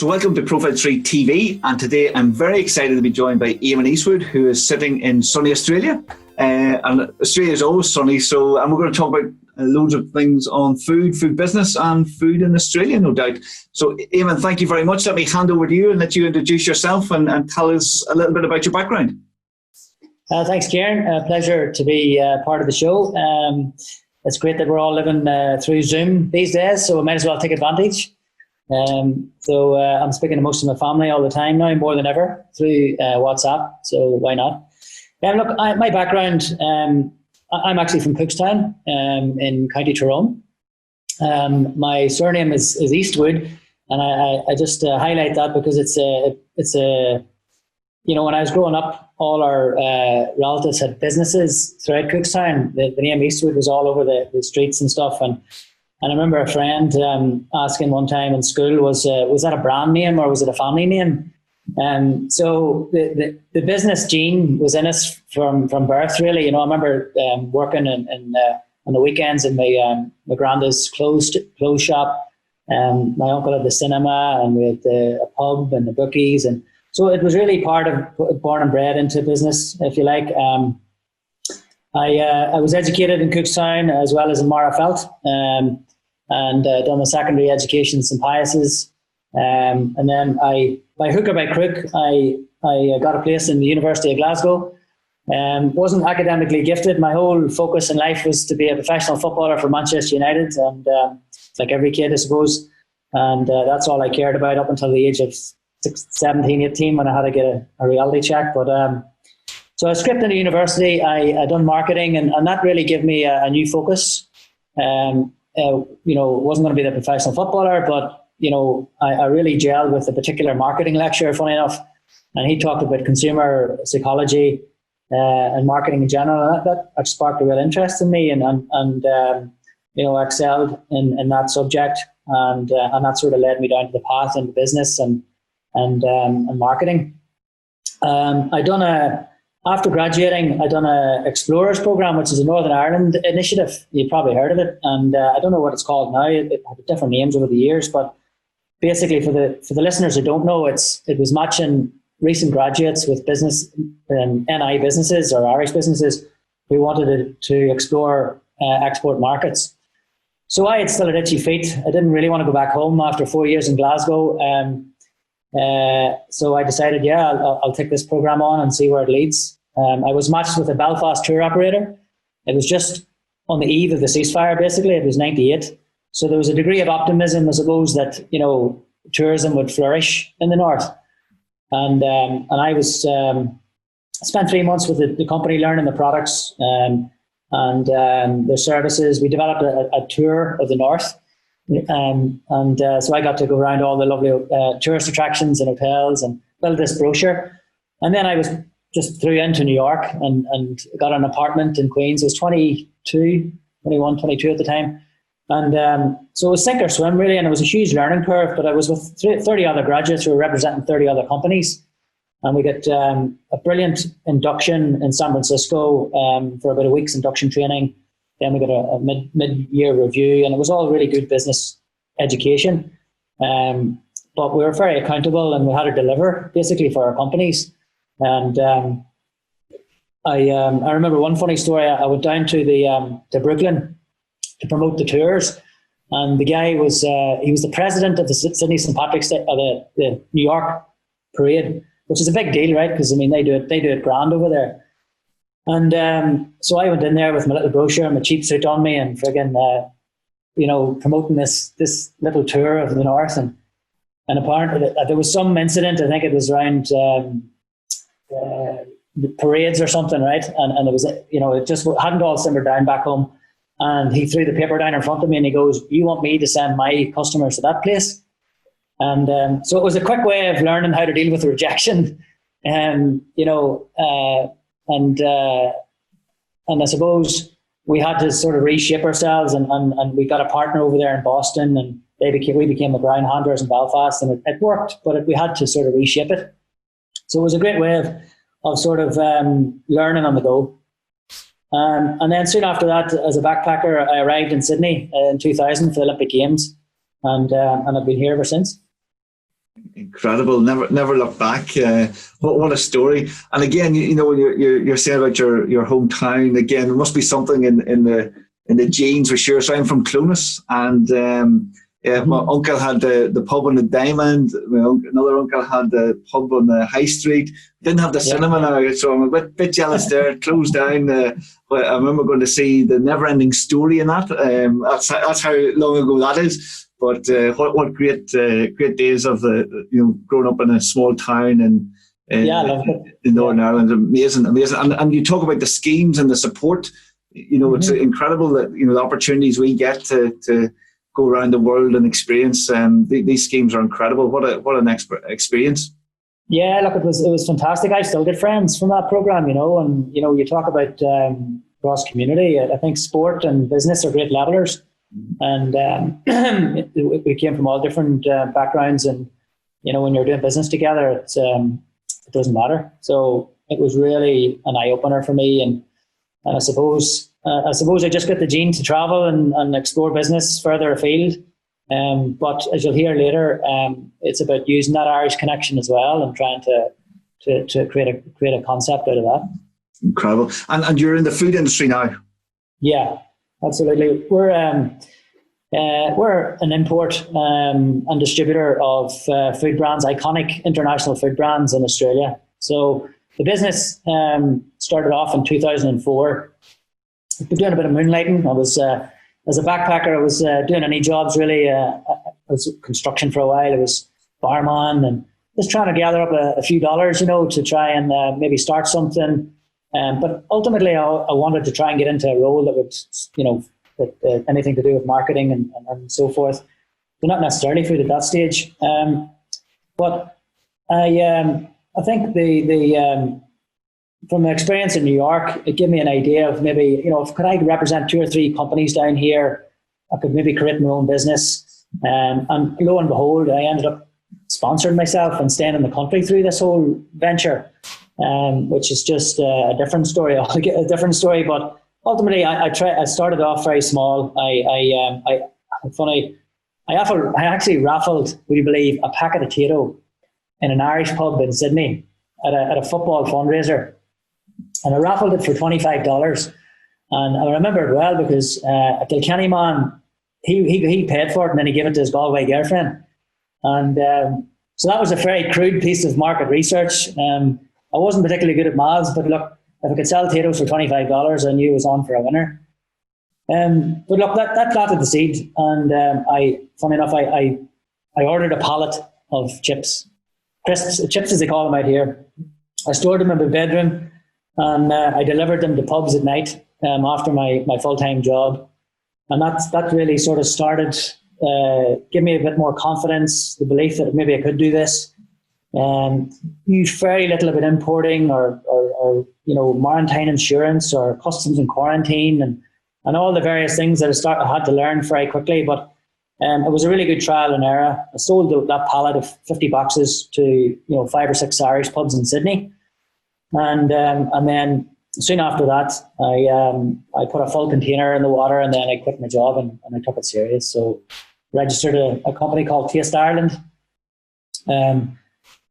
So welcome to ProfileTree TV, and today I'm very excited to be joined by Eamon Eastwood, who is sitting in sunny Australia. And Australia is always sunny, and we're going to talk about loads of things on food business and food in Australia, no doubt. So Eamon, thank you very much. Let me hand over to you and let you introduce yourself and tell us a little bit about your background. Thanks, Ciaran. Pleasure to be part of the show. It's great that we're all living through Zoom these days, so we might as well take advantage. I'm speaking to most of my family all the time now, more than ever, through WhatsApp, so why not? Look, my background, I'm actually from Cookstown in County Tyrone. My surname is Eastwood, and I just highlight that because it's a when I was growing up, all our relatives had businesses throughout Cookstown. The name Eastwood was all over the streets and stuff, and I remember a friend asking one time in school, was that a brand name or was it a family name? So the business gene was in us from birth, really. I remember working on the weekends in my granddad's clothes shop. My uncle had the cinema, and we had a pub and the bookies, and so it was really part of born and bred into business, if you like. I was educated in Cookstown as well as in Marafelt, and done my secondary education in St. Pius's. And then by hook or by crook, I got a place in the University of Glasgow. Wasn't academically gifted. My whole focus in life was to be a professional footballer for Manchester United, and like every kid, I suppose. And that's all I cared about up until the age of 17, 18, when I had to get a reality check. But so I scripted at university. I done marketing, and that really gave me a new focus. Wasn't going to be the professional footballer, but I really gelled with a particular marketing lecturer, funny enough, and he talked about consumer psychology and marketing in general. That sparked a real interest in me, and excelled in that subject, and that sort of led me down to the path into business and marketing. After graduating, I done a Explorers program, which is a Northern Ireland initiative. You've probably heard of it, and I don't know what it's called now. It had different names over the years, but basically, for the listeners who don't know, it was matching recent graduates with business NI businesses or Irish businesses who wanted to explore export markets. So I had still had itchy feet. I didn't really want to go back home after 4 years in Glasgow. So I decided, I'll take this program on and see where it leads. I was matched with a Belfast tour operator. It was just on the eve of the ceasefire, basically. It was 98. So there was a degree of optimism, I suppose, that, tourism would flourish in the north. And I was spent 3 months with the company learning the products and their services. We developed a tour of the north. So I got to go around all the lovely tourist attractions and hotels and build this brochure. And then I was just threw into New York and got an apartment in Queens. I was 21, 22 at the time. And so it was sink or swim, really, and it was a huge learning curve. But I was with 30 other graduates who were representing 30 other companies. And we got a brilliant induction in San Francisco for about a week's induction training. Then we got a mid-year review, and it was all really good business education. But we were very accountable, and we had to deliver, basically, for our companies. And I remember one funny story. I went down to Brooklyn to promote the tours, and the guy was he was the president of the Sydney St. Patrick's Day, the New York parade, which is a big deal, right? Because they do it grand over there. And so I went in there with my little brochure and my cheap suit on me, and friggin' promoting this little tour of the north, and apparently there was some incident. I think it was around the parades or something, right? And it was it just hadn't all simmered down back home. And he threw the paper down in front of me and he goes, "You want me to send my customers to that place?" And so it was a quick way of learning how to deal with the rejection. And I suppose we had to sort of reshape ourselves, and we got a partner over there in Boston, and we became the ground handlers in Belfast, and it worked, but we had to sort of reshape it. So it was a great way of sort of learning on the go. And then soon after that, as a backpacker, I arrived in Sydney in 2000 for the Olympic Games, and I've been here ever since. Incredible. Never look back. What a story. And again, when you're saying about your hometown, again, there must be something in the genes for sure. So I'm from Clonus, and my uncle had the pub on the Diamond. Another uncle had the pub on the High Street. Didn't have the cinema now, so I'm a bit jealous there. It closed down. But I remember going to see the Neverending Story in that. That's how long ago that is. But what great days of growing up in a small town in Northern Ireland. Amazing. And you talk about the schemes and the support. It's incredible that the opportunities we get to go around the world and experience. These schemes are incredible. What an experience. Yeah, look, it was fantastic. I still get friends from that program, and you talk about cross community. I think sport and business are great levelers. And we came from all different backgrounds, and when you're doing business together, it doesn't matter. So it was really an eye opener for me, and I suppose I just got the gene to travel and explore business further afield. But as you'll hear later, it's about using that Irish connection as well and trying to create a concept out of that. Incredible. And you're in the food industry now. Yeah. Absolutely. We're an import and distributor of food brands, iconic international food brands in Australia. So the business started off in 2004. I've been doing a bit of moonlighting. I was, as a backpacker, I was doing any jobs really. I was construction for a while. I was barman and just trying to gather up a few dollars, to try and maybe start something. But ultimately, I wanted to try and get into a role that would, anything to do with marketing and so forth. But not necessarily food at that stage. But I think from my experience in New York, it gave me an idea of maybe, could I represent 2 or 3 companies down here? I could maybe create my own business. And lo and behold, I ended up sponsoring myself and staying in the country through this whole venture. Which is just a different story. But ultimately, I started off very small. I actually raffled, would you believe, a packet of Tayto in an Irish pub in Sydney at a football fundraiser, and I raffled it for $25. And I remember it well because a Kilkenny man, he paid for it and then he gave it to his Galway girlfriend, and so that was a very crude piece of market research. I wasn't particularly good at maths, but look, if I could sell Taytos for $25, I knew it was on for a winner. But look, that planted the seed, and funny enough, I ordered a pallet of chips, crisps, chips as they call them out here. I stored them in my bedroom, and I delivered them to pubs at night after my full-time job, and that really sort of started, give me a bit more confidence, the belief that maybe I could do this. Knew very little about importing or maritime insurance or customs and quarantine and all the various things that I had to learn very quickly. But it was a really good trial and error. I sold that pallet of 50 boxes to 5 or 6 Irish pubs in Sydney, and then soon after that I put a full container in the water, and then I quit my job and I took it serious. So registered a company called Taste Ireland.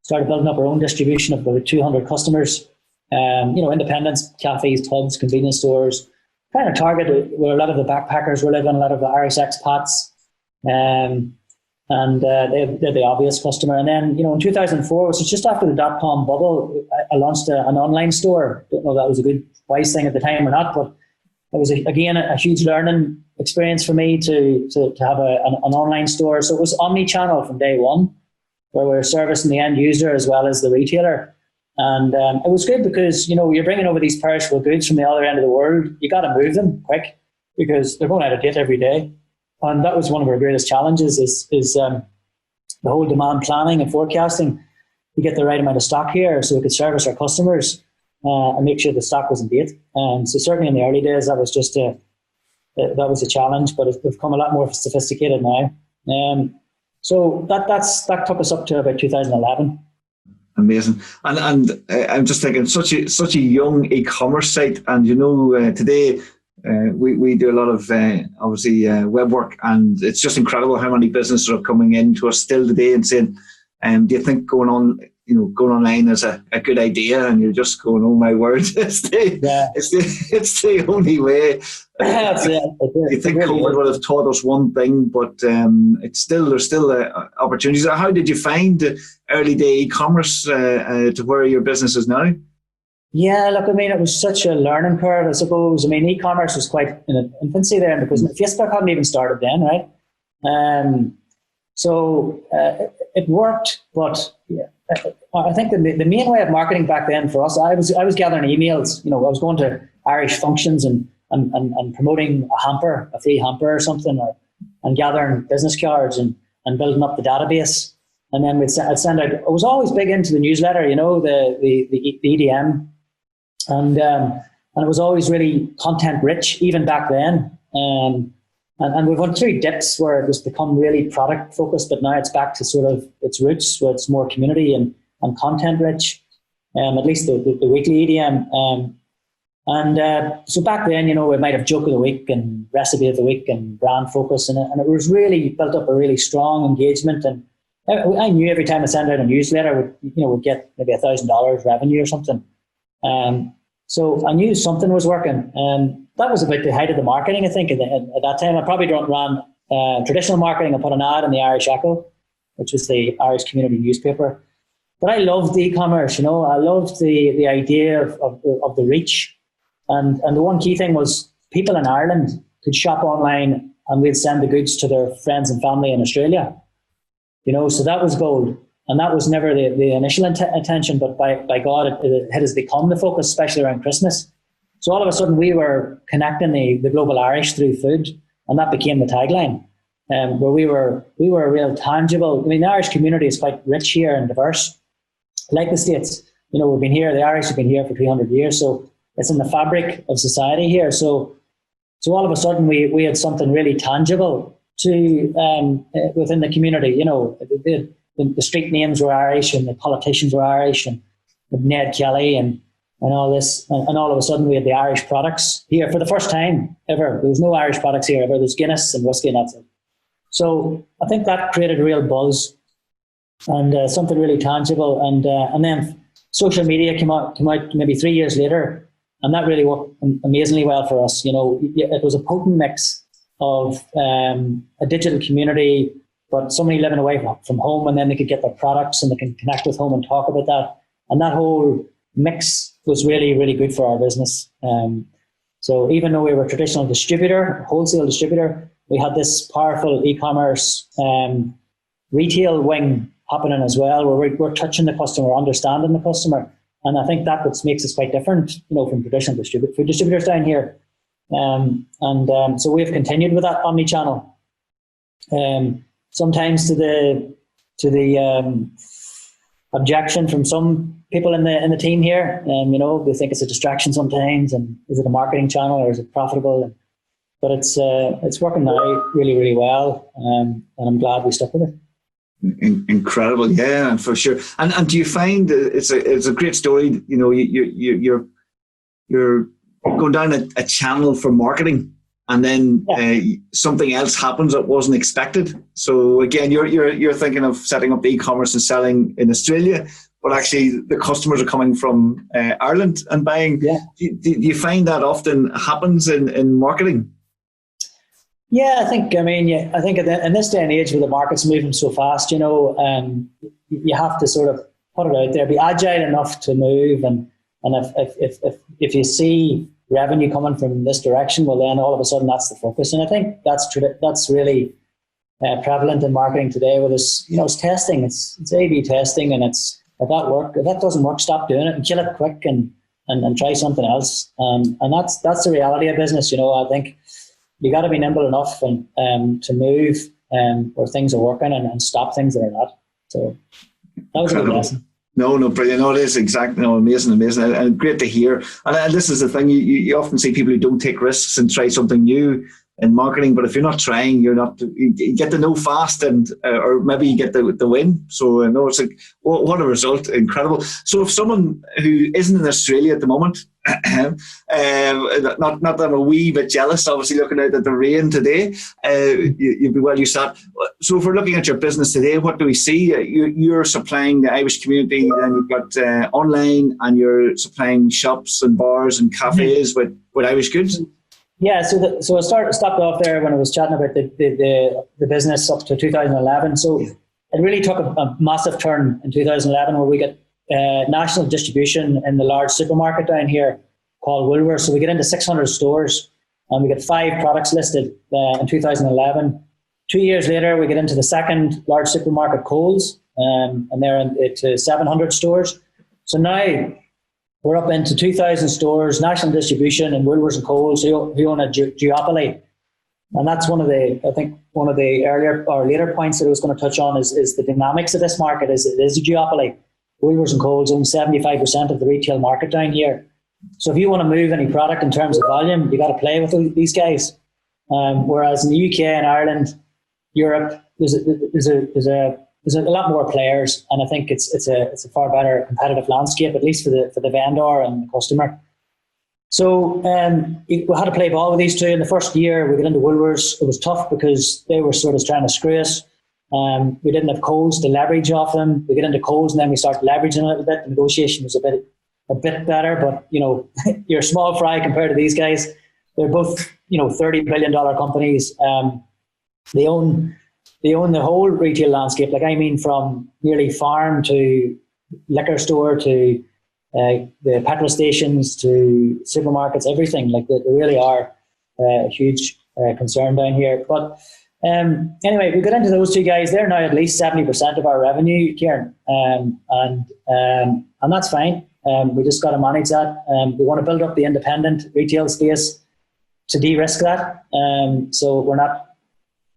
Started building up our own distribution of about 200 customers, independents, cafes, pubs, convenience stores, kind of targeted where a lot of the backpackers were living, a lot of the Irish expats, and they're the obvious customer. And then, in 2004, which was just after the dot-com bubble, I launched an online store. Don't know if that was a good wise thing at the time or not, but it was, again, a huge learning experience for me to have an online store. So it was omni-channel from day one, where we're servicing the end user as well as the retailer. And it was good because, you're bringing over these perishable goods from the other end of the world. You got to move them quick because they're going out of date every day. And that was one of our greatest challenges is the whole demand planning and forecasting to get the right amount of stock here so we could service our customers and make sure the stock was in date. So certainly in the early days, that was just that was a challenge, but we've become a lot more sophisticated now. So that took us up to about 2011. Amazing. And I'm just thinking, such a young e-commerce site, and today we do a lot of obviously web work, and it's just incredible how many businesses are coming in to us still today and saying, Do you think going online is a good idea, and you're just going, oh my word, it's the only way? You think COVID would have taught us one thing, but there's still opportunities. How did you find the early day e-commerce to where your business is now? Yeah, look, I mean, it was such a learning curve, I suppose. I mean, e-commerce was quite in infancy then, because Facebook hadn't even started then, right? So it worked, but I think the main way of marketing back then for us, I was gathering emails. I was going to Irish functions and promoting a free hamper or something, and gathering business cards and building up the database. And then I'd send out. I was always big into the newsletter, the EDM, and it was always really content rich even back then. And we've went through dips where it was become really product focused, but now it's back to sort of its roots, where it's more community and content rich, at least the weekly EDM. So back then, we might have joke of the week and recipe of the week and brand focus, and it was really built up a really strong engagement. And I knew every time I sent out a newsletter, would get maybe $1,000 revenue or something. So I knew something was working, and that was about the height of the marketing, I think. At that time, I probably ran traditional marketing. I put an ad in the Irish Echo, which was the Irish community newspaper. But I loved e-commerce. I loved the idea of the reach, and the one key thing was people in Ireland could shop online, and we'd send the goods to their friends and family in Australia. So that was gold. And that was never the initial intention, but by God, it has become the focus, especially around Christmas. So all of a sudden, we were connecting the global Irish through food, and that became the tagline. Where we were a real tangible. I mean, the Irish community is quite rich here and diverse, like the States. We've been here. The Irish have been here for 300 years, so it's in the fabric of society here. So all of a sudden, we had something really tangible to within the community. The street names were Irish, and the politicians were Irish, and Ned Kelly and all this. And all of a sudden we had the Irish products here for the first time ever. There was no Irish products here ever. There's Guinness and whiskey, and that's it. So I think that created a real buzz and something really tangible. And then social media came out maybe 3 years later, and that really worked amazingly well for us. It was a potent mix of a digital community, but somebody living away from home, and then they could get their products and they can connect with home and talk about that. And that whole mix was really, really good for our business. So even though we were a traditional distributor, wholesale distributor, we had this powerful e-commerce retail wing happening as well, where we're touching the customer, understanding the customer. And I think that's what makes us quite different, from traditional food distributors down here. So we've continued with that omni-channel. Sometimes to the objection from some people in the team here, they think it's a distraction sometimes, and is it a marketing channel or is it profitable? But it's working now really, really well, and I'm glad we stuck with it. Incredible, yeah, and for sure. And do you find it's a great story? You're going down a channel for marketing, and then something else happens that wasn't expected. So again, you're thinking of setting up e-commerce and selling in Australia, but actually the customers are coming from Ireland and buying. Yeah. Do you find that often happens in marketing? Yeah, I think in this day and age, where the market's moving so fast, you have to sort of put it out there, be agile enough to move, and if you see revenue coming from this direction, well, then all of a sudden that's the focus. And I think that's really prevalent in marketing today. With this, it's testing, it's A/B testing, and it's if that doesn't work, stop doing it and kill it quick and try something else. And that's the reality of business. I think you got to be nimble enough and to move where things are working and stop things that are not. So that was a good lesson. No, brilliant. No, it is exactly. No, amazing, and great to hear. And this is the thing: you often see people who don't take risks and try something new, in marketing, but if you're not trying, you get the no fast, and or maybe you get the win. So no, it's like, what a result, incredible. So if someone who isn't in Australia at the moment, not that I'm a wee bit jealous, obviously looking out at the rain today, you'd be well used to that. So if we're looking at your business today, what do we see? You're supplying the Irish community, and you've got online, and you're supplying shops and bars and cafes with Irish goods. Yeah, so I stopped off there when I was chatting about the business up to 2011. So it really took a massive turn in 2011, where we got national distribution in the large supermarket down here called Woolworths. So we get into 600 stores, and we get 5 products listed in 2011. 2 years later, we get into the second large supermarket, Coles, and they're into 700 stores. So now we're up into 2,000 stores, national distribution, and Woolworths and Coles who own a duopoly. And that's one of the earlier or later points that I was going to touch on is the dynamics of this market. It is a duopoly. Woolworths and Coles own 75% of the retail market down here. So if you want to move any product in terms of volume, you got to play with these guys. Whereas in the UK and Ireland, Europe, there's a lot more players, and I think it's a far better competitive landscape, at least for the vendor and the customer. So we had to play ball with these two. In the first year we got into Woolworths, it was tough because they were sort of trying to screw us. We didn't have Coles to leverage off them. We get into Coles, and then we started leveraging a little bit. The negotiation was a bit better, but you're a small fry compared to these guys. They're both $30 billion companies. They own the whole retail landscape. Like, I mean, from nearly farm to liquor store to the petrol stations to supermarkets, everything. Like, they really are a huge concern down here. But anyway, we got into those two guys. They're now at least 70% of our revenue, Ciaran, and that's fine. We just got to manage that. We want to build up the independent retail space to de-risk that. So we're not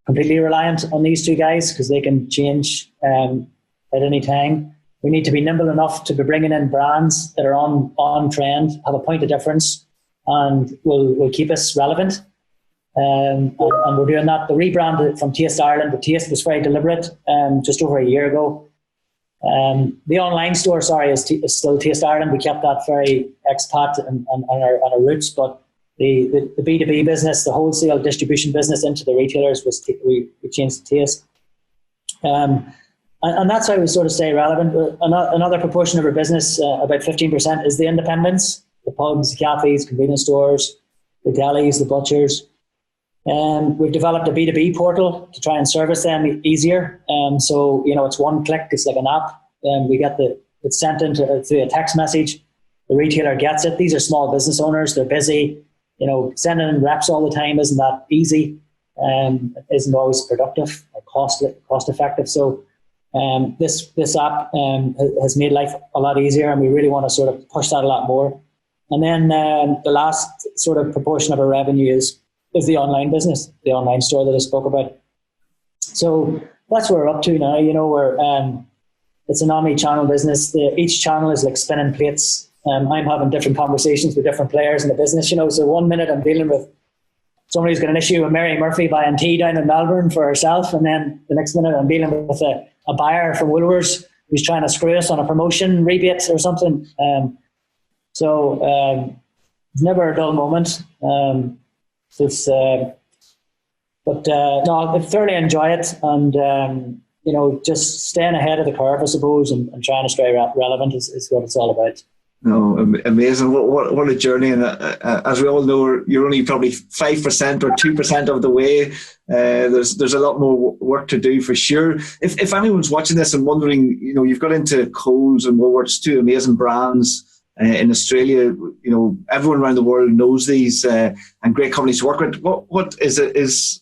completely reliant on these two guys, because they can change at any time. We need to be nimble enough to be bringing in brands that are on trend, have a point of difference, and will keep us relevant. And we're doing that. The rebrand from Taste Ireland to Taste was very deliberate, just over a year ago. The online store, is still Taste Ireland. We kept that very expat and our roots, but the B2B business, the wholesale distribution business into the retailers, we changed to Taste. And that's how we sort of stay relevant. Another proportion of our business, about 15%, is the independents, the pubs, the cafes, convenience stores, the delis, the butchers. We've developed a B2B portal to try and service them easier. So, it's one click, it's like an app. It's sent through a text message. The retailer gets it. These are small business owners. They're busy. Sending in reps all the time isn't that easy. Isn't always productive or cost effective. So this app has made life a lot easier, and we really want to sort of push that a lot more. And then the last sort of proportion of our revenue is the online business, the online store that I spoke about. So that's where we're up to now. It's an omni-channel business. Each channel is like spinning plates. I'm having different conversations with different players in the business. So 1 minute I'm dealing with somebody who's got an issue with Mary Murphy buying tea down in Melbourne for herself, and then the next minute I'm dealing with a buyer from Woolworths who's trying to screw us on a promotion rebate or something. So it's never a dull moment. No, I thoroughly enjoy it, and just staying ahead of the curve, I suppose, and trying to stay relevant is what it's all about. No, amazing! What a journey! And as we all know, you're only probably 5% or 2% of the way. There's a lot more work to do for sure. If anyone's watching this and wondering, you've got into Coles and Woolworths, two amazing brands in Australia. Everyone around the world knows these and great companies to work with. What is it?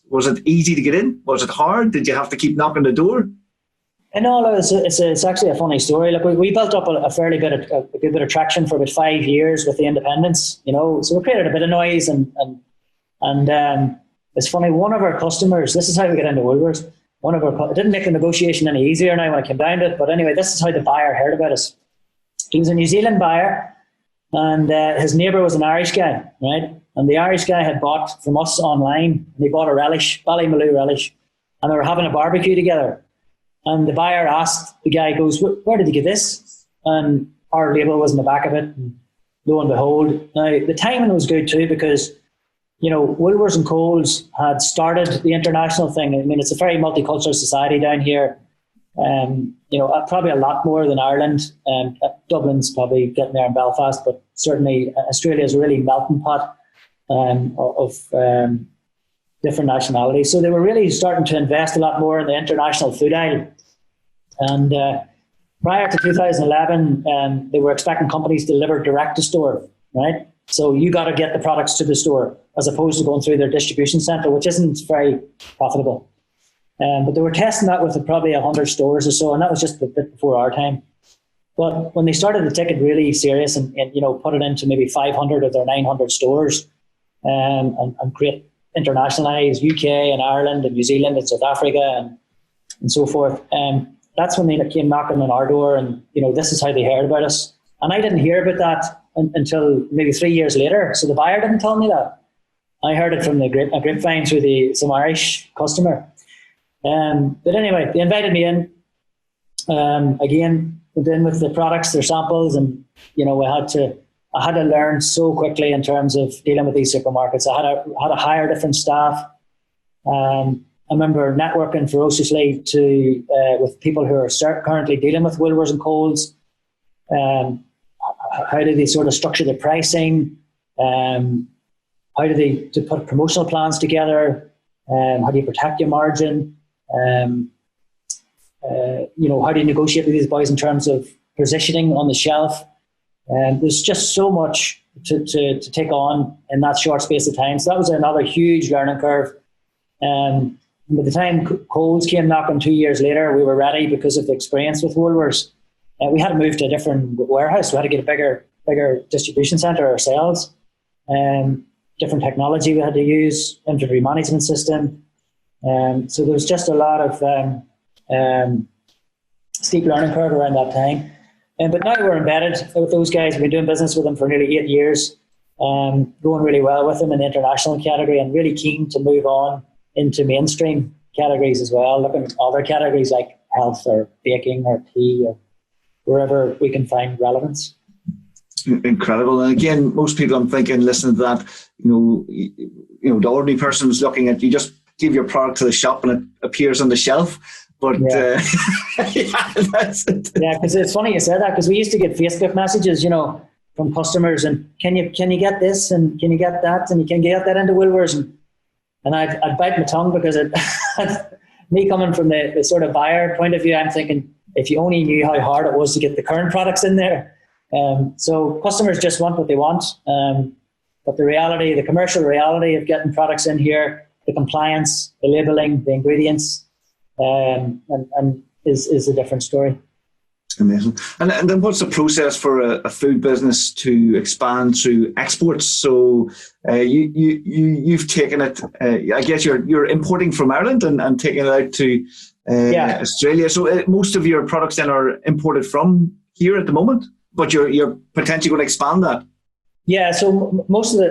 Was it easy to get in? Was it hard? Did you have to keep knocking the door? No, it's actually a funny story. Like, we built up a fairly good bit of traction for about 5 years with the independents. So we created a bit of noise, and it's funny. One of our customers. This is how we get into Woolworths. It didn't make the negotiation any easier now when I came down to it. But anyway, this is how the buyer heard about us. He was a New Zealand buyer, and his neighbour was an Irish guy, right? And the Irish guy had bought from us online, and he bought a relish, Ballymaloe relish, and they were having a barbecue together. And the buyer asked the guy, goes, where did you get this? And our label was in the back of it. And lo and behold, now the timing was good too, because, you know, Woolworths and Coles had started the international thing. I mean, it's a very multicultural society down here. You know, probably a lot more than Ireland. Dublin's probably getting there in Belfast, but certainly Australia is a really melting pot of different nationalities. So they were really starting to invest a lot more in the international food aisle. And prior to 2011, they were expecting companies to deliver direct to store, right? So you got to get the products to the store as opposed to going through their distribution centre, which isn't very profitable. But they were testing that with probably 100 stores or so, and that was just a bit before our time. But when they started to take it really serious and you know, put it into maybe 500 of their 900 stores and create internationalise UK and Ireland and New Zealand and South Africa and so forth, that's when they came knocking on our door, and you know, this is how they heard about us. And I didn't hear about that until maybe 3 years later. So the buyer didn't tell me that. I heard it from a grapevine through some Irish customer. But anyway, they invited me in. Again, went in with the products, their samples, and you know, I had to learn so quickly in terms of dealing with these supermarkets. I had to hire different staff. I remember networking ferociously with people who are currently dealing with Woolworths and Coles. How do they sort of structure the pricing? How do they put promotional plans together? How do you protect your margin? You know, how do you negotiate with these boys in terms of positioning on the shelf? There's just so much to take on in that short space of time. So that was another huge learning curve. By the time Coles came knocking 2 years later, we were ready because of the experience with Woolworths. We had to move to a different warehouse. We had to get a bigger distribution centre ourselves. Different technology we had to use, inventory management system. So there was just a lot of steep learning curve around that time. But now we're embedded with those guys. We've been doing business with them for nearly 8 years, going really well with them in the international category, and really keen to move on into mainstream categories as well, looking at other categories like health or baking or tea or wherever we can find relevance. Incredible. And again, most people, I'm thinking, listening to that, you know, the ordinary person is looking at, you just give your product to the shop and it appears on the shelf. But yeah, that's it. Yeah, because it's funny you said that, because we used to get Facebook messages, you know, from customers, and can you get this, and can you get that, and you can get that into Woolworths, and I'd bite my tongue, because me coming from the sort of buyer point of view, I'm thinking, if you only knew how hard it was to get the current products in there. So customers just want what they want, but the reality, the commercial reality of getting products in here, the compliance, the labelling, the ingredients, and is a different story. Amazing. And then what's the process for a food business to expand through exports? So you've taken it, I guess you're importing from Ireland and taking it out to Australia. So most of your products then are imported from here at the moment, but you're potentially going to expand that. Yeah, so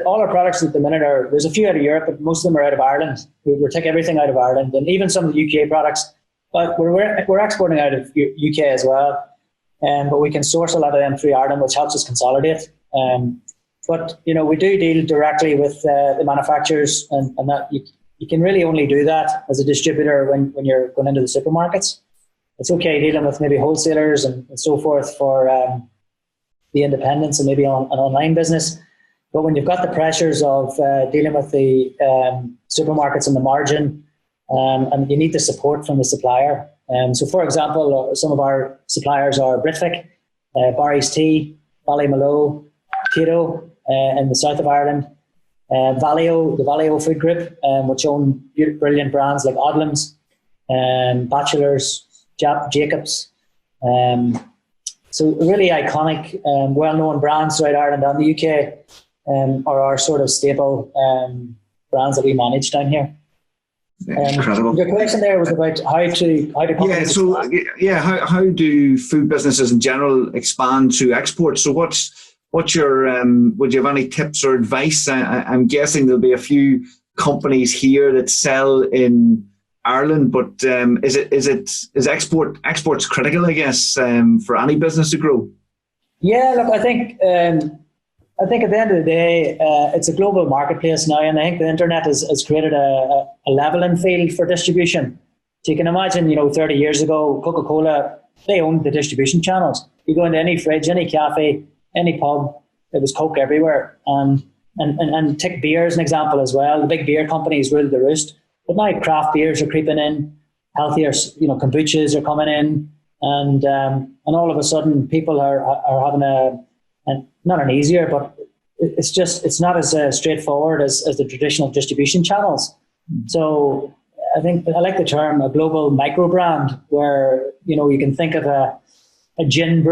all our products at the minute there's a few out of Europe, but most of them are out of Ireland. We take everything out of Ireland, and even some of the UK products, but we're exporting out of UK as well. But we can source a lot of them through Ireland, which helps us consolidate. But you know, we do deal directly with the manufacturers, and that you can really only do that as a distributor when you're going into the supermarkets. It's okay dealing with maybe wholesalers and so forth for the independents and maybe an online business. But when you've got the pressures of dealing with the supermarkets and the margin, and you need the support from the supplier. So, for example, some of our suppliers are Britvic, Barry's Tea, Ballymaloe, Tayto in the south of Ireland, Valio, the Valio food group, which own brilliant brands like Odlums, Bachelors, Jacobs. So really iconic, well-known brands throughout Ireland and the UK are our sort of staple brands that we manage down here. Incredible. Your question there was about how to how do food businesses in general expand to export? So what's What's your would you have any tips or advice? I'm guessing there'll be a few companies here that sell in Ireland, but is exports critical, I guess, for any business to grow? Yeah, look, I think at the end of the day, it's a global marketplace now, and I think the internet has created a leveling field for distribution. So you can imagine, 30 years ago, Coca-Cola, they owned the distribution channels. You go into any fridge, any cafe, any pub, it was Coke everywhere. And take beer as an example as well. The big beer companies ruled the roost. But now craft beers are creeping in, healthier, kombuchas are coming in, and all of a sudden people are having not an easier, but it's not as straightforward as the traditional distribution channels. So I think I like the term a global micro brand, where you can think of a gin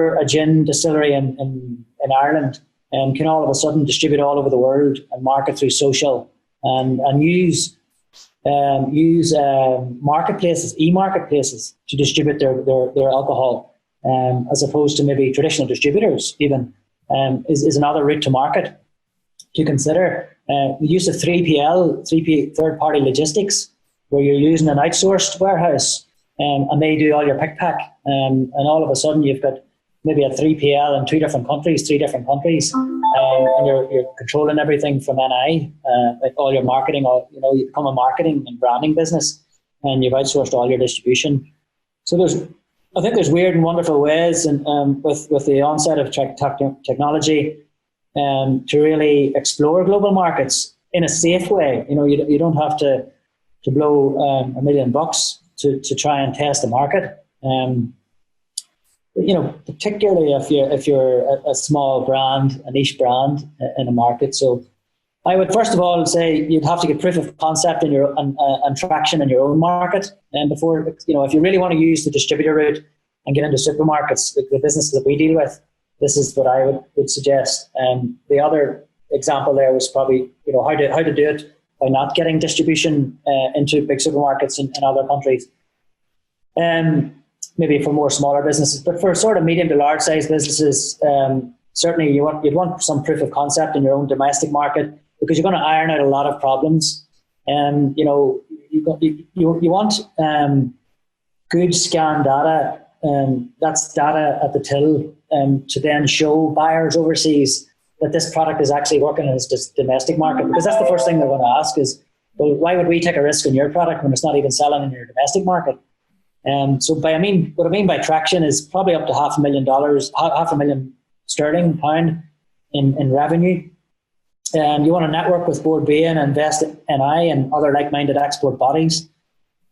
distillery in Ireland, and can all of a sudden distribute all over the world and market through social and use marketplaces, e-marketplaces, to distribute their alcohol, as opposed to maybe traditional distributors even. Is another route to market to consider. The use of 3PL, third-party logistics, where you're using an outsourced warehouse, and they do all your pick-pack, and all of a sudden you've got maybe a 3PL in three different countries, and you're controlling everything from NI, like all your marketing, you become a marketing and branding business, and you've outsourced all your distribution. So I think there's weird and wonderful ways, and with the onset of technology, to really explore global markets in a safe way. You don't have to blow $1 million to try and test the market. Particularly if you're a small brand, a niche brand in a market. So I would first of all say you'd have to get proof of concept and traction in your own market, and before if you really want to use the distributor route and get into supermarkets, the businesses that we deal with, this is what I would suggest. The other example there was probably how to do it by not getting distribution into big supermarkets in other countries. Maybe for more smaller businesses, but for sort of medium to large size businesses, certainly you'd want some proof of concept in your own domestic market, because you're going to iron out a lot of problems. And you want good scan data, that's data at the till, to then show buyers overseas that this product is actually working in its domestic market, because that's the first thing they're going to ask is, well, why would we take a risk on your product when it's not even selling in your domestic market? So what I mean by traction is probably up to $500,000, £500,000 in revenue. You want to network with Board B and invest in NI and other like-minded export bodies.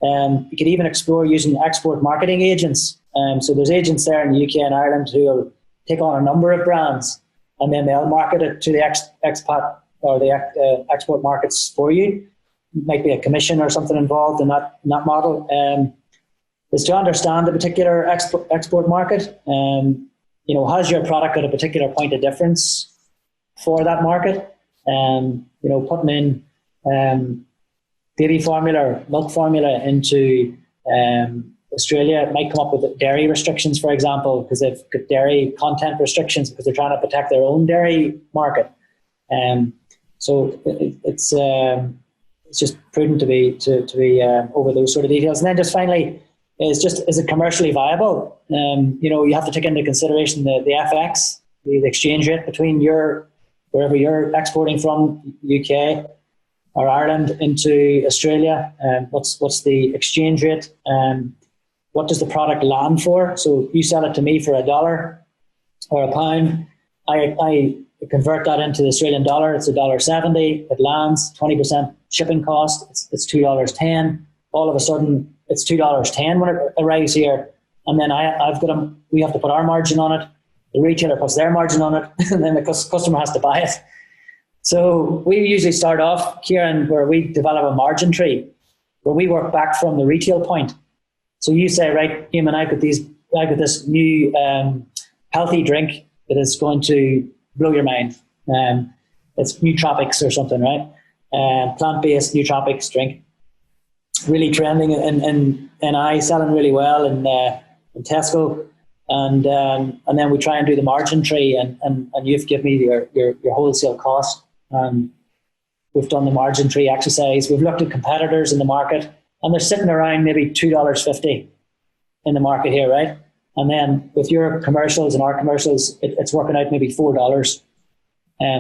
You could even explore using export marketing agents. So there's agents there in the UK and Ireland who will take on a number of brands, and then they'll market it to the expat or the export markets for you. Might be a commission or something involved in that model. Is to understand the particular export market. Has your product got a particular point of difference for that market? Putting in baby formula or milk formula into Australia might come up with dairy restrictions, for example, because they've got dairy content restrictions because they're trying to protect their own dairy market. So it's just prudent to be over those sort of details. And then just finally, is it commercially viable? You have to take into consideration the FX, the exchange rate between wherever you're exporting from, UK or Ireland into Australia. What's the exchange rate? What does the product land for? So you sell it to me for $1 or £1. I convert that into the Australian dollar. It's $1.70. It lands 20% shipping cost. It's $2.10. All of a sudden, it's $2.10 when it arrives here, and then we have to put our margin on it. The retailer puts their margin on it, and then the customer has to buy it. So we usually start off, Ciaran, where we develop a margin tree, where we work back from the retail point. So you say, right, Eamon, I've got this new healthy drink that is going to blow your mind. It's nootropics or something, right? Plant-based nootropics drink. Really trending and I selling really well in Tesco. and then we try and do the margin tree, and you've given me your wholesale cost, and we've done the margin tree exercise. We've looked at competitors in the market, and they're sitting around maybe $2.50 in the market here, right? And then with your commercials and our commercials, it's working out maybe $4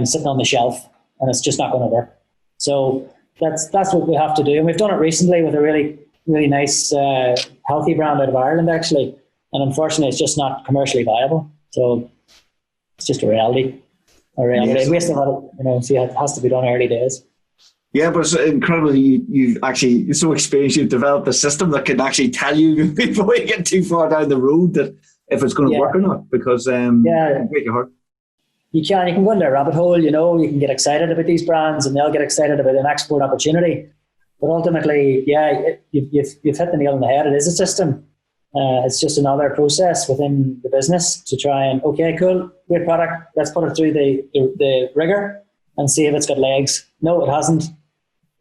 sitting on the shelf, and it's just not going to work. So that's what we have to do. And we've done it recently with a really, really nice, healthy brand out of Ireland, actually. And unfortunately, it's just not commercially viable. So it's just a reality. Yes. It wastes a lot of, so it has to be done early days. Yeah, but it's incredible. You've actually, you're so experienced, you've developed a system that can actually tell you before you get too far down the road that if it's going to work or not, because it'll break your heart. You can go into a rabbit hole, you can get excited about these brands and they'll get excited about an export opportunity. But ultimately, you've hit the nail on the head. It is a system. It's just another process within the business to try and, okay, cool, great product, let's put it through the rigor and see if it's got legs. No, it hasn't.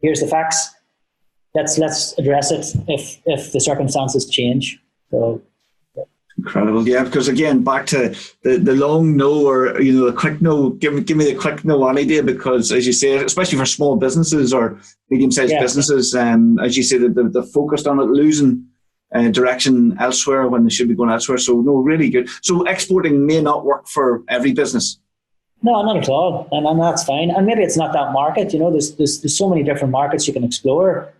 Here's the facts. Let's address it if the circumstances change. So. Incredible, yeah. Because again, back to the long no or the quick no. Give me the quick no any day, because as you say, especially for small businesses or medium-sized businesses, as you say, they're focused on it, losing direction elsewhere when they should be going elsewhere. So no, really good. So exporting may not work for every business. No, not at all, and that's fine. And maybe it's not that market. There's so many different markets you can explore,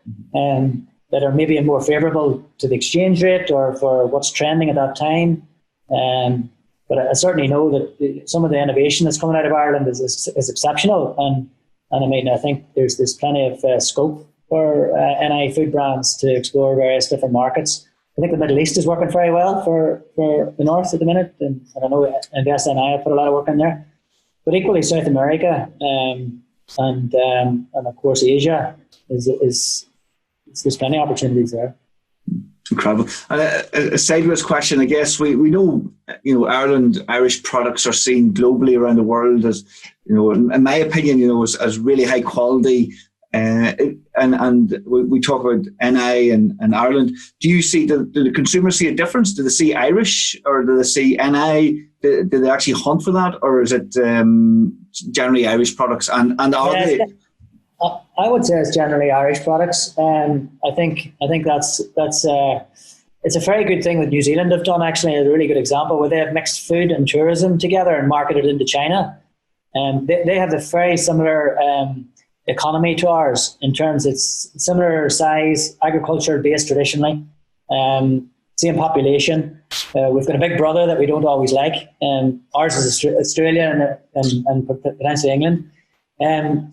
that are maybe more favourable to the exchange rate or for what's trending at that time. But I certainly know that some of the innovation that's coming out of Ireland is exceptional, and I think there's plenty of scope for NI food brands to explore various different markets. I think the Middle East is working very well for the North at the minute, and I know Invest NI have put a lot of work in there. But equally, South America and of course Asia there's plenty of opportunities there. Incredible. And a sideways question, I guess. We know, Ireland, Irish products are seen globally around the world as, in my opinion, as really high quality. And we talk about NI and Ireland. Do you see, do the consumers see a difference? Do they see Irish or do they see NI? Do they actually hunt for that, or is it generally Irish products? And are they? I would say it's generally Irish products. I think that's it's a very good thing that New Zealand have done. Actually, a really good example where they have mixed food and tourism together and marketed into China. They have a very similar economy to ours in terms it's similar size, agriculture based traditionally, same population. We've got a big brother that we don't always like. Ours is Australia and potentially England. A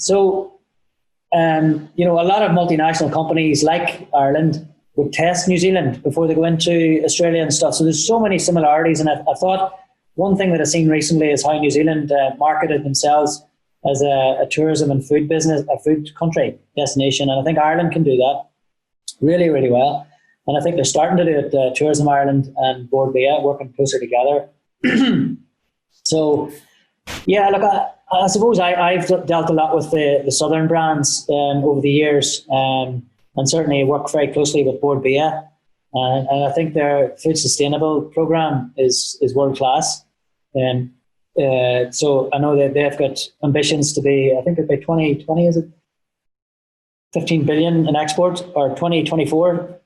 lot of multinational companies like Ireland would test New Zealand before they go into Australia and stuff. So there's so many similarities. And I thought one thing that I've seen recently is how New Zealand marketed themselves as a tourism and food business, a food country destination. And I think Ireland can do that really, really well. And I think they're starting to do it, Tourism Ireland and Board Bia working closer together. So, yeah, look, I suppose I've dealt a lot with the southern brands over the years, and certainly worked very closely with Board Bia. And I think their food sustainable program is world class. So I know that they've got ambitions to be, I think by 2020, is it 15 billion in exports, or 2024,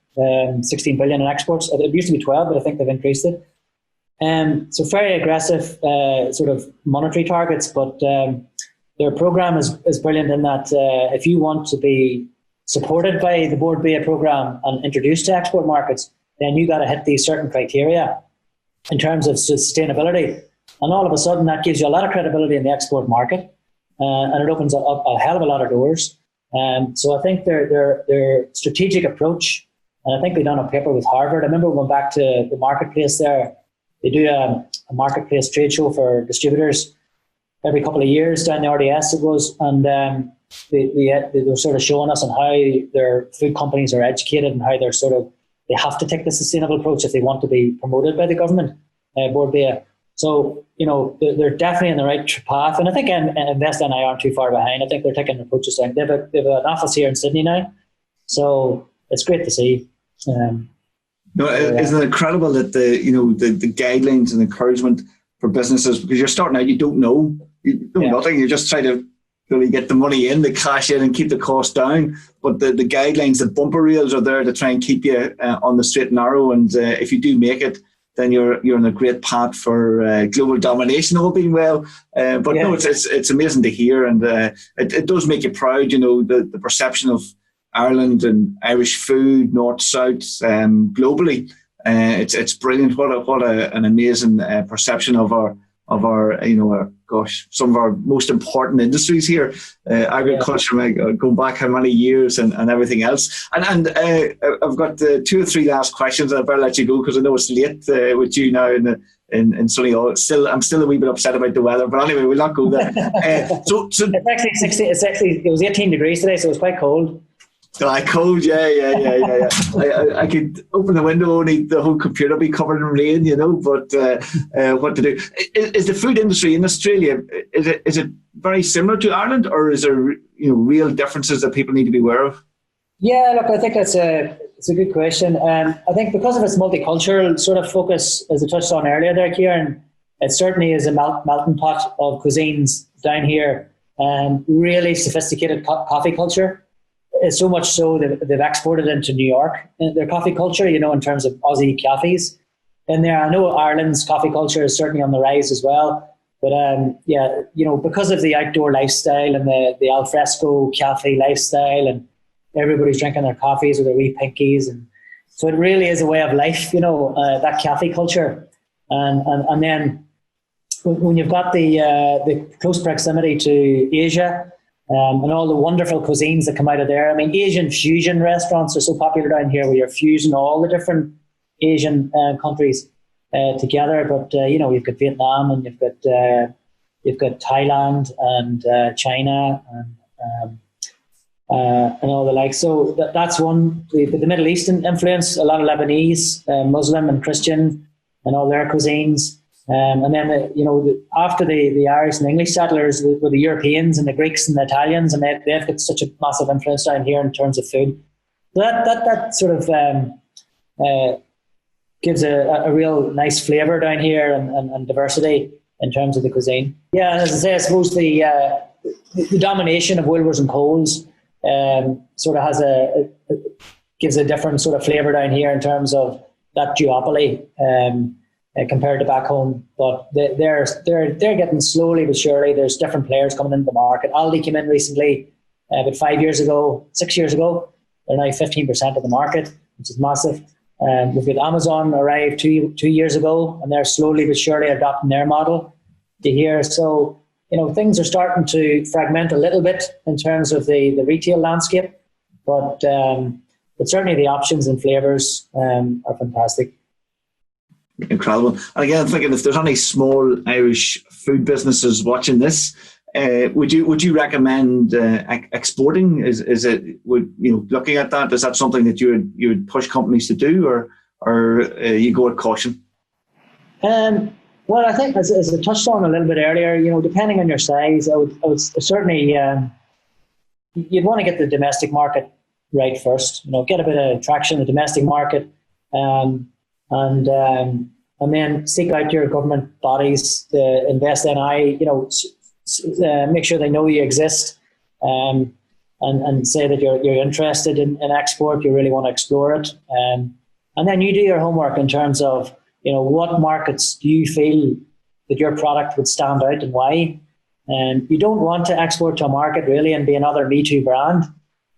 16 billion in exports. It used to be 12, but I think they've increased it. So very aggressive sort of monetary targets, but their program is brilliant in that if you want to be supported by the Board Bia program and introduced to export markets, then you got to hit these certain criteria in terms of sustainability. And all of a sudden that gives you a lot of credibility in the export market, and it opens up a hell of a lot of doors. So I think their strategic approach, and I think they've done a paper with Harvard. I remember going back to the marketplace there. They do a marketplace trade show for distributors every couple of years down the RDS it was, and they were sort of showing us on how their food companies are educated and how they have to take the sustainable approach if they want to be promoted by the government, Board Bia. So, they're definitely in the right path. And I think Invest NI aren't too far behind. I think they're taking approaches down. They have an office here in Sydney now. So it's great to see. No, isn't it incredible that the guidelines and encouragement for businesses, because you're starting out, you don't know nothing, you're just trying to really get the money in, the cash in, and keep the cost down. But the guidelines, the bumper rails are there to try and keep you on the straight and narrow. And if you do make it, then you're on a great path for global domination, all being well. No, it's amazing to hear, and it does make you proud. The perception of Ireland and Irish food, north south, globally, it's brilliant. What an amazing perception of our some of our most important industries here, agriculture, going back how many years and everything else. And I've got 2 or 3 last questions. I better let you go because I know it's late with you now in sunny. I'm still a wee bit upset about the weather, but anyway, we'll not go there. So it's actually 16. It was 18 degrees today, so it was quite cold. Cold, yeah. I could open the window, only the whole computer be covered in rain, but what to do? Is the food industry in Australia, is it very similar to Ireland, or is there real differences that people need to be aware of? Yeah, look, I think it's a good question. I think because of its multicultural sort of focus, as I touched on earlier there, Ciaran, it certainly is a melting pot of cuisines down here, really sophisticated coffee culture. It's so much so that they've exported into New York their coffee culture, in terms of Aussie cafes. And there, I know Ireland's coffee culture is certainly on the rise as well. But because of the outdoor lifestyle and the alfresco cafe lifestyle, and everybody's drinking their coffees with their wee pinkies, and so it really is a way of life, that cafe culture. And then when you've got the close proximity to Asia, and all the wonderful cuisines that come out of there. I mean, Asian fusion restaurants are so popular down here, where you're fusing all the different Asian countries together. But you've got Vietnam, and you've got Thailand and China and all the like. So that's one. The Middle Eastern influence, a lot of Lebanese, Muslim and Christian, and all their cuisines. And then, after the Irish and English settlers were the Europeans and the Greeks and the Italians, and they've got such a massive influence down here in terms of food. So that sort of gives a real nice flavour down here and diversity in terms of the cuisine. Yeah, and as I say, I suppose the domination of Woolworths and Coles sort of gives a different sort of flavour down here in terms of that duopoly. Compared to back home, but they're getting slowly but surely. There's different players coming into the market. Aldi came in recently, about 6 years ago. They're now 15% of the market, which is massive. We've got Amazon arrived two years ago, and they're slowly but surely adopting their model to here. So things are starting to fragment a little bit in terms of the retail landscape, but certainly the options and flavors are fantastic. Incredible. And again, I'm thinking, if there's any small Irish food businesses watching this, would you recommend exporting? Is it looking at that? Is that something that you would push companies to do, or you go with caution? Well, I think as I touched on a little bit earlier, depending on your size, I would certainly you'd want to get the domestic market right first. Get a bit of traction in the domestic market. And then seek out your government bodies to invest in. Make sure they know you exist, and say that you're interested in export. You really want to explore it, and then you do your homework in terms of what markets do you feel that your product would stand out and why. And you don't want to export to a market really and be another Me Too brand.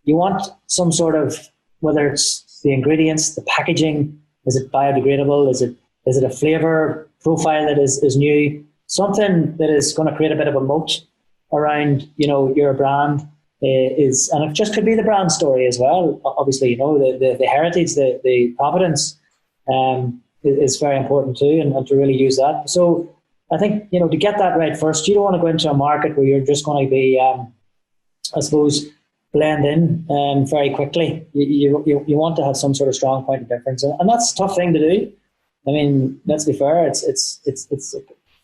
You want some sort of, whether it's the ingredients, the packaging. Is it biodegradable? Is it a flavour profile that is new? Something that is going to create a bit of a moat around your brand and it just could be the brand story as well. Obviously, the heritage, the provenance is very important too, and to really use that. So I think to get that right first, you don't want to go into a market where you're just going to be, I suppose, blend in very quickly. You want to have some sort of strong point of difference, and that's a tough thing to do. I mean, let's be fair. It's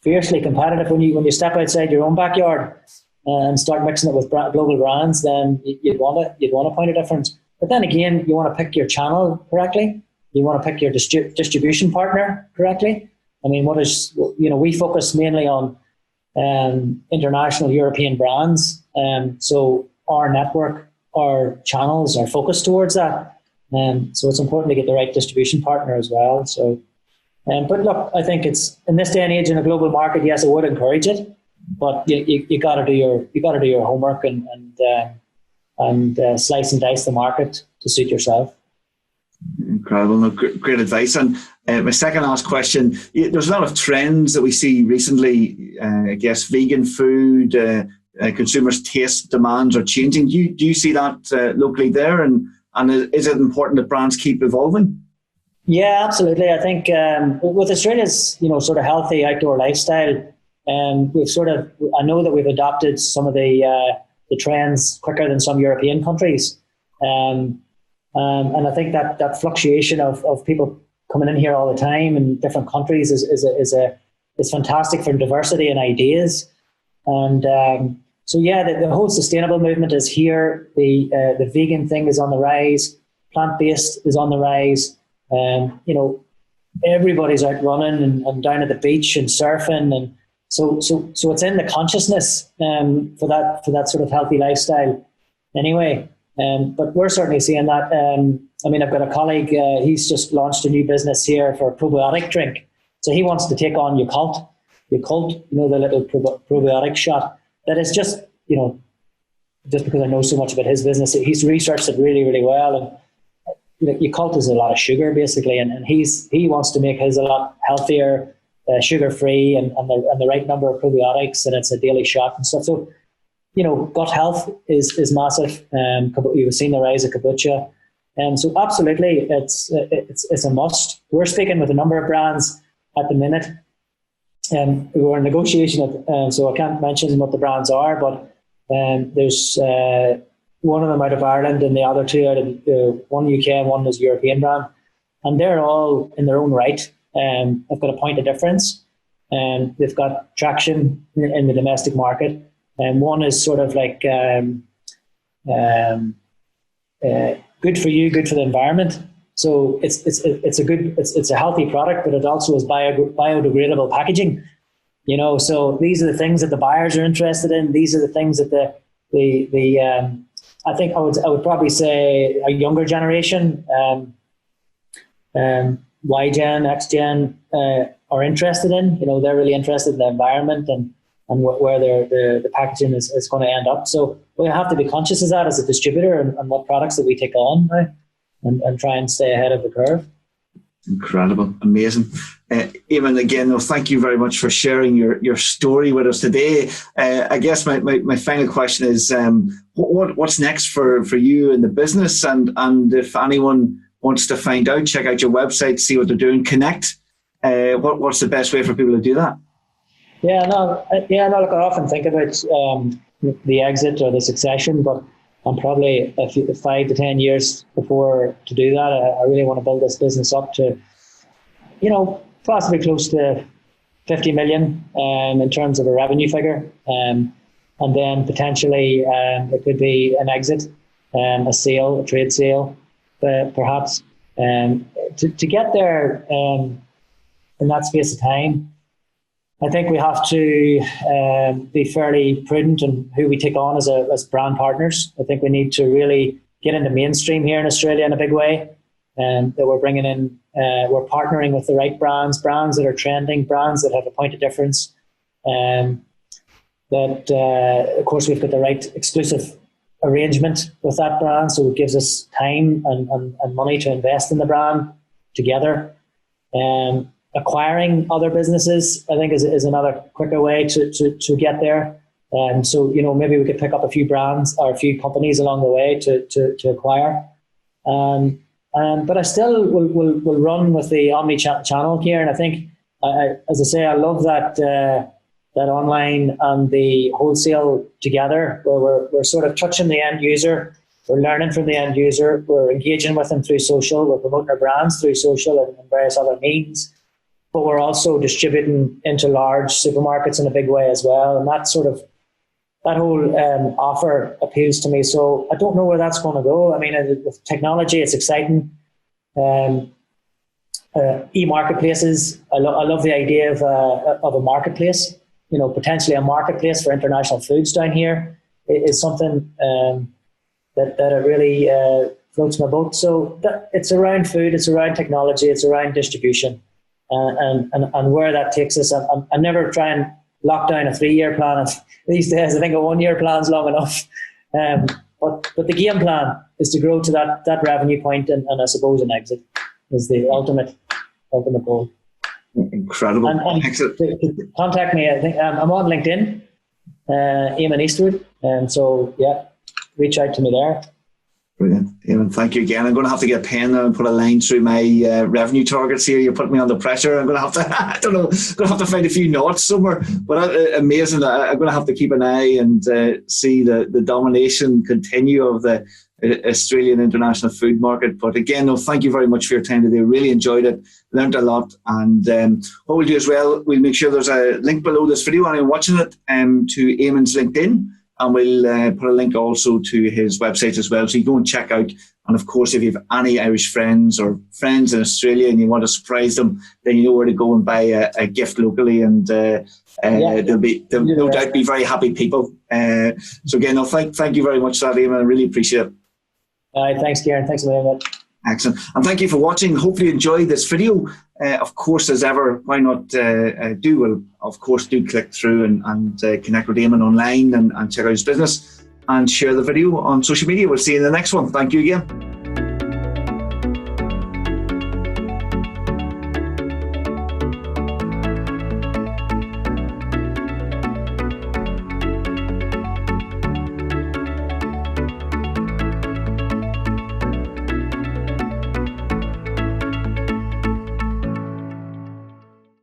fiercely competitive when you step outside your own backyard and start mixing it with global brands. Then you'd want a point of difference. But then again, you want to pick your channel correctly. you want to pick your distribution partner correctly. I mean, we focus mainly on international European brands. So our network, our channels are focused towards that. So it's important to get the right distribution partner as well. So, but look, I think it's in this day and age in a global market. Yes, I would encourage it, but you got to do your homework and slice and dice the market to suit yourself. Incredible. No, great advice. And my second last question, there's a lot of trends that we see recently. I guess vegan food, consumers' taste demands are changing. Do you see that locally there? And is it important that brands keep evolving? Yeah, absolutely. I think with Australia's sort of healthy outdoor lifestyle, I know that we've adopted some of the trends quicker than some European countries. And I think that fluctuation of people coming in here all the time in different countries is fantastic for diversity and ideas. And so yeah, the whole sustainable movement is here. The vegan thing is on the rise. Plant-based is on the rise. Everybody's out running and down at the beach and surfing, and so it's in the consciousness for that sort of healthy lifestyle. Anyway. But we're certainly seeing that. I've got a colleague, he's just launched a new business here for a probiotic drink. So he wants to take on Yakult, the little probiotic shot. That is just because I know so much about his business, he's researched it really, really well. And Yakult is a lot of sugar, basically, and he wants to make his a lot healthier, sugar-free, and the right number of probiotics, and it's a daily shot and stuff. So, gut health is massive. You've seen the rise of kombucha. So absolutely, it's a must. We're speaking with a number of brands at the minute. We're in negotiation, so I can't mention what the brands are, but there's one of them out of Ireland and the other two out of one UK and one is a European brand. And they're all in their own right. They've got a point of difference. They've got traction in the domestic market. And one is sort of like good for you, good for the environment. So it's a healthy product, but it also is biodegradable packaging. So these are the things that the buyers are interested in. These are the things that I think I would probably say a younger generation, Y Gen, X Gen, are interested in. They're really interested in the environment and where the packaging is going to end up. So we have to be conscious of that as a distributor and what products that we take on, right? And try and stay ahead of the curve. Incredible. Amazing. Eamon, again, thank you very much for sharing your story with us today. I guess my final question is, what's next for you in the business? And if anyone wants to find out, check out your website, see what they're doing, connect. What's the best way for people to do that? Look, I often think about the exit or the succession, but I'm probably 5 to 10 years before to do that. I really want to build this business up to, possibly close to 50 million in terms of a revenue figure. And then potentially it could be an exit, a sale, a trade sale, perhaps. To get there in that space of time, I think we have to be fairly prudent in who we take on as brand partners. I think we need to really get into mainstream here in Australia in a big way, and that we're bringing in, we're partnering with the right brands that are trending, brands that have a point of difference. Of course, we've got the right exclusive arrangement with that brand, so it gives us time and money to invest in the brand together. Acquiring other businesses, I think, is another quicker way to get there. So, maybe we could pick up a few brands or a few companies along the way to acquire. But I still will run with the omni-channel here. And I think, as I say, I love that online and the wholesale together, where we're sort of touching the end user. We're learning from the end user. We're engaging with them through social. We're promoting our brands through social and various other means. But we're also distributing into large supermarkets in a big way as well. And that whole offer appeals to me. So I don't know where that's going to go. I mean, with technology, it's exciting. e-marketplaces. I love the idea of a marketplace. Potentially a marketplace for international foods down here is something that it really floats my boat. So it's around food, it's around technology, it's around distribution, and where that takes us. I'm never trying to lock down a 3-year plan. These days, I think a 1-year plan is long enough. But the game plan is to grow to that revenue point, and I suppose an exit is the ultimate goal. Incredible. And to contact me, I think I'm on LinkedIn, Eamon Eastwood, and so reach out to me there. Brilliant. Eamon, thank you again. I'm going to have to get a pen and put a line through my revenue targets here. You're putting me under pressure. I'm going to have to, I don't know, going to have to find a few knots somewhere. But amazing. I'm going to have to keep an eye and see the domination continue of the Australian international food market. But again, thank you very much for your time today. Really enjoyed it. Learned a lot. And what we'll do as well, we'll make sure there's a link below this video and I'm watching it to Eamon's LinkedIn. And we'll put a link also to his website as well. So you go and check out. And of course, if you have any Irish friends or friends in Australia and you want to surprise them, then you know where to go and buy a gift locally. And they'll no doubt be very happy people. So again, thank you very much for that, Eamon. I really appreciate it. All right, thanks, Ciaran. Thanks a million. Excellent. And thank you for watching. Hopefully you enjoyed this video. Of course, as ever, why not do click through and connect with Eamon online and check out his business and share the video on social media. We'll see you in the next one. Thank you again.